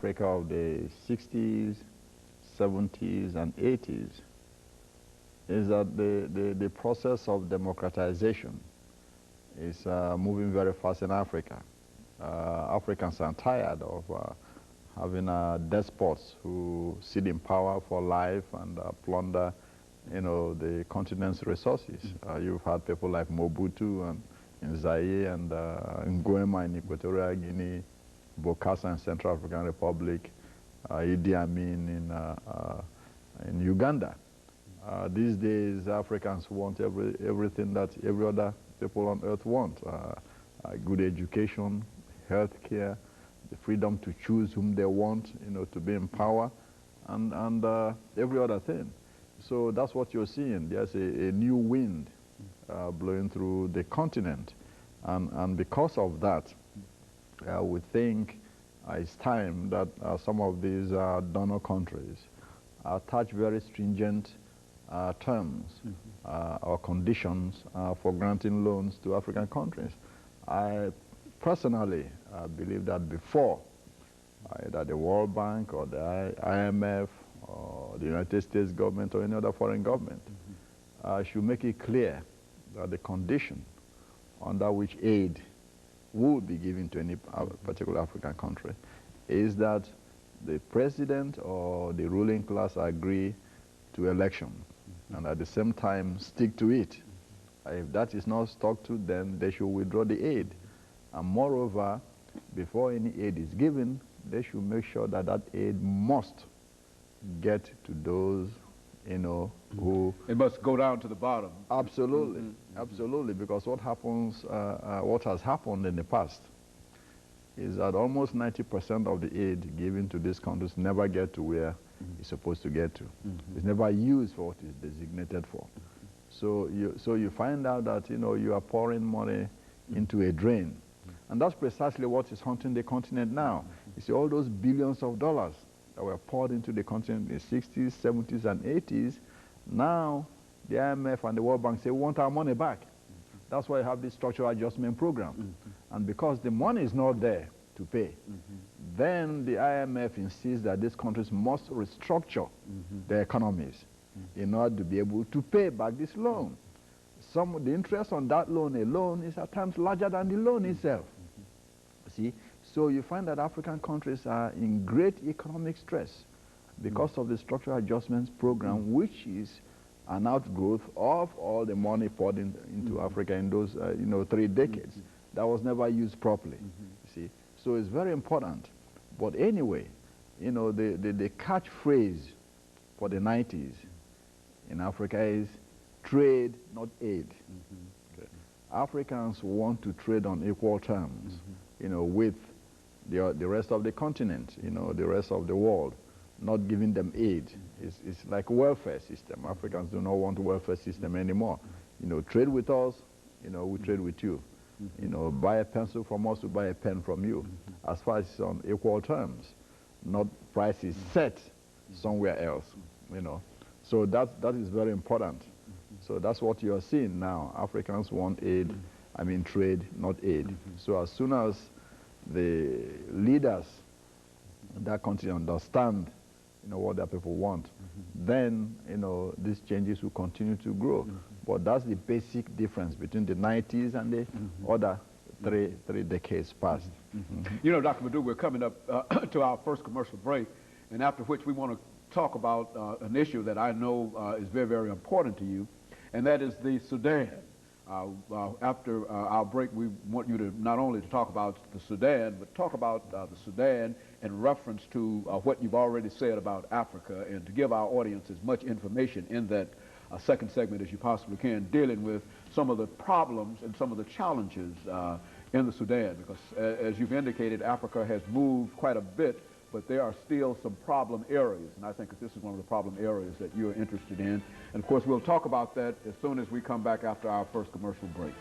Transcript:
Africa of the 60s, 70s, and 80s is that the process of democratization is moving very fast in Africa. Africans are tired of having despots who sit in power for life and plunder, the continent's resources. You've had people like Mobutu and in Zaire and Nguema in Equatorial Guinea, Bokassa in Central African Republic, Idi Amin in Uganda. These days, Africans want everything that every other people on earth want. Good education, health care, the freedom to choose whom they want, to be in power, and every other thing. So that's what you're seeing. There's a new wind blowing through the continent. And because of that, we think it's time that some of these donor countries attach very stringent terms or conditions for granting loans to African countries. I personally believe that before either the World Bank or the IMF or the United States government or any other foreign government should make it clear that the condition under which aid would be given to any particular African country is that the president or the ruling class agree to election and at the same time stick to it. If that is not stuck to, then they should withdraw the aid. And moreover, before any aid is given, they should make sure that that aid must get to those, who... It must go down to the bottom. Absolutely, absolutely, because what happens, what has happened in the past is that almost 90% of the aid given to these countries never get to where it's supposed to get to. It's never used for what it's designated for. So you find out that, you are pouring money into a drain. And that's precisely what is haunting the continent now. You see all those billions of dollars that were poured into the continent in the 60s, 70s, and 80s. Now, the IMF and the World Bank say, we want our money back. That's why you have this structural adjustment program. And because the money is not there to pay, then the IMF insists that these countries must restructure their economies in order to be able to pay back this loan. The interest on that loan alone is at times larger than the loan itself. See? So you find that African countries are in great economic stress because of the structural adjustments program, which is an outgrowth of all the money poured into Africa in those 3 decades that was never used properly. See? So it's very important. But anyway, the catchphrase for the 90s in Africa is trade, not aid. Okay. Africans want to trade on equal terms, with the rest of the continent, the rest of the world, not giving them aid. It's like a welfare system. Africans do not want a welfare system anymore. Trade with us, we trade with you. Buy a pencil from us, we buy a pen from you. As far as it's on equal terms, not prices set somewhere else, So that is very important. So that's what you are seeing now. Africans want aid, trade, not aid. So as soon as the leaders in that country understand, what their people want, then, these changes will continue to grow. But that's the basic difference between the 90s and the other three decades past. Dr. Madu, we're coming up to our first commercial break, and after which we want to talk about an issue that I know is very, very important to you, and that is the Sudan. After our break, we want you to not only to talk about the Sudan, but talk about the Sudan in reference to what you've already said about Africa, and to give our audience as much information in that second segment as you possibly can, dealing with some of the problems and some of the challenges in the Sudan, because as you've indicated, Africa has moved quite a bit, but there are still some problem areas, and I think that this is one of the problem areas that you're interested in. And of course, we'll talk about that as soon as we come back after our first commercial break.